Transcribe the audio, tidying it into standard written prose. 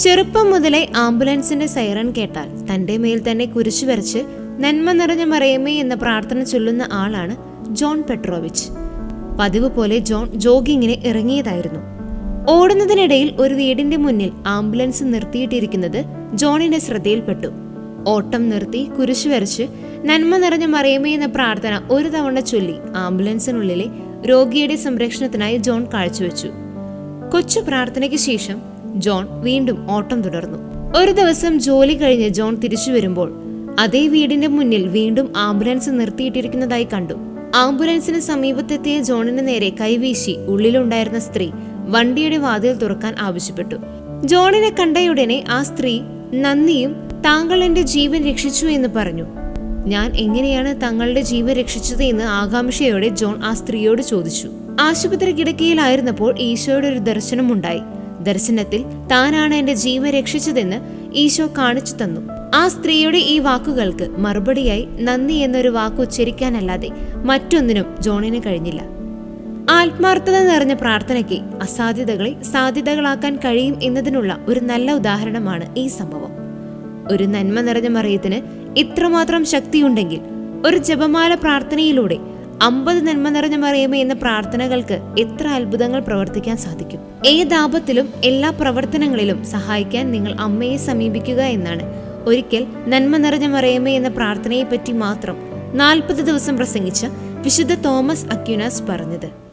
ചെറുപ്പം മുതലേ ആംബുലൻസിന്റെ സൈറൺ കേട്ടാൽ തന്റെ മേൽ തന്നെ കുരിശു വരച്ച് നന്മ നിറഞ്ഞ മറിയമേ എന്ന പ്രാർത്ഥന ചൊല്ലുന്ന ആളാണ് ജോൺ പെട്രോവിച്ച്. പതിവ് പോലെ ജോൺ ജോഗിങ്ങിന് ഇറങ്ങിയതായിരുന്നു. ഓടുന്നതിനിടയിൽ ഒരു വീടിന്റെ മുന്നിൽ ആംബുലൻസ് നിർത്തിയിട്ടിരിക്കുന്നത് ജോണിന്റെ ശ്രദ്ധയിൽപ്പെട്ടു. ഓട്ടം നിർത്തി കുരിശു വരച്ച് നന്മ നിറഞ്ഞ മറിയമേ എന്ന പ്രാർത്ഥന ഒരു തവണ ചൊല്ലി ആംബുലൻസിനുള്ളിലെ രോഗിയുടെ സംരക്ഷണത്തിനായി ജോൺ കാഴ്ചവെച്ചു. കൊച്ചു പ്രാർത്ഥനയ്ക്ക് ശേഷം ജോൺ വീണ്ടും ഓട്ടം തുടർന്നു. ഒരു ദിവസം ജോലി കഴിഞ്ഞ് ജോൺ തിരിച്ചു വരുമ്പോൾ അതേ വീടിന്റെ മുന്നിൽ വീണ്ടും ആംബുലൻസ് നിർത്തിയിട്ടിരിക്കുന്നതായി കണ്ടു. ആംബുലൻസിന് സമീപത്തെത്തിയ ജോണിന് നേരെ കൈവീശി ഉള്ളിലുണ്ടായിരുന്ന സ്ത്രീ വണ്ടിയുടെ വാതിൽ തുറക്കാൻ ആവശ്യപ്പെട്ടു. ജോണിനെ കണ്ടയുടനെ ആ സ്ത്രീ നന്ദിയും താങ്കൾ എന്റെ ജീവൻ രക്ഷിച്ചു എന്ന് പറഞ്ഞു. ഞാൻ എങ്ങനെയാണ് തങ്ങളുടെ ജീവൻ രക്ഷിച്ചത് എന്ന് ആകാംക്ഷയോടെ ജോൺ ആ സ്ത്രീയോട് ചോദിച്ചു. ആശുപത്രി കിടക്കയിലായിരുന്നപ്പോൾ ഈശോയുടെ ഒരു ദർശനമുണ്ടായി. ദർശനത്തിൽ താനാണ് എന്റെ ജീവൻ രക്ഷിച്ചതെന്ന് ഈശോ കാണിച്ചു തന്നു. ആ സ്ത്രീയുടെ ഈ വാക്കുകൾക്ക് മറുപടിയായി നന്ദി എന്നൊരു വാക്ക് ഉച്ചരിക്കാനല്ലാതെ മറ്റൊന്നിനും ജോണിന് കഴിഞ്ഞില്ല. ആത്മാർത്ഥത നിറഞ്ഞ പ്രാർത്ഥനയ്ക്ക് അസാധ്യതകളെ സാധ്യതകളാക്കാൻ കഴിയും എന്നതിനുള്ള ഒരു നല്ല ഉദാഹരണമാണ് ഈ സംഭവം. ഒരു നന്മ നിറഞ്ഞ മറിയത്തിന് ഇത്രമാത്രം ശക്തിയുണ്ടെങ്കിൽ ഒരു ജപമാല പ്രാർത്ഥനയിലൂടെ 50 നന്മ നിറഞ്ഞ മറിയമേ എന്ന പ്രാർത്ഥനകൾക്ക് എത്ര അത്ഭുതങ്ങൾ പ്രവർത്തിക്കാൻ സാധിക്കും. ഏതാപത്തിലും എല്ലാ പ്രവർത്തനങ്ങളിലും സഹായിക്കാൻ നിങ്ങൾ അമ്മയെ സമീപിക്കുക എന്നാണ് ഒരിക്കൽ നന്മ നിറഞ്ഞ മറിയമേ എന്ന പ്രാർത്ഥനയെപ്പറ്റി മാത്രം 40 ദിവസം പ്രസംഗിച്ച വിശുദ്ധ തോമസ് അക്വിനാസ് പറഞ്ഞത്.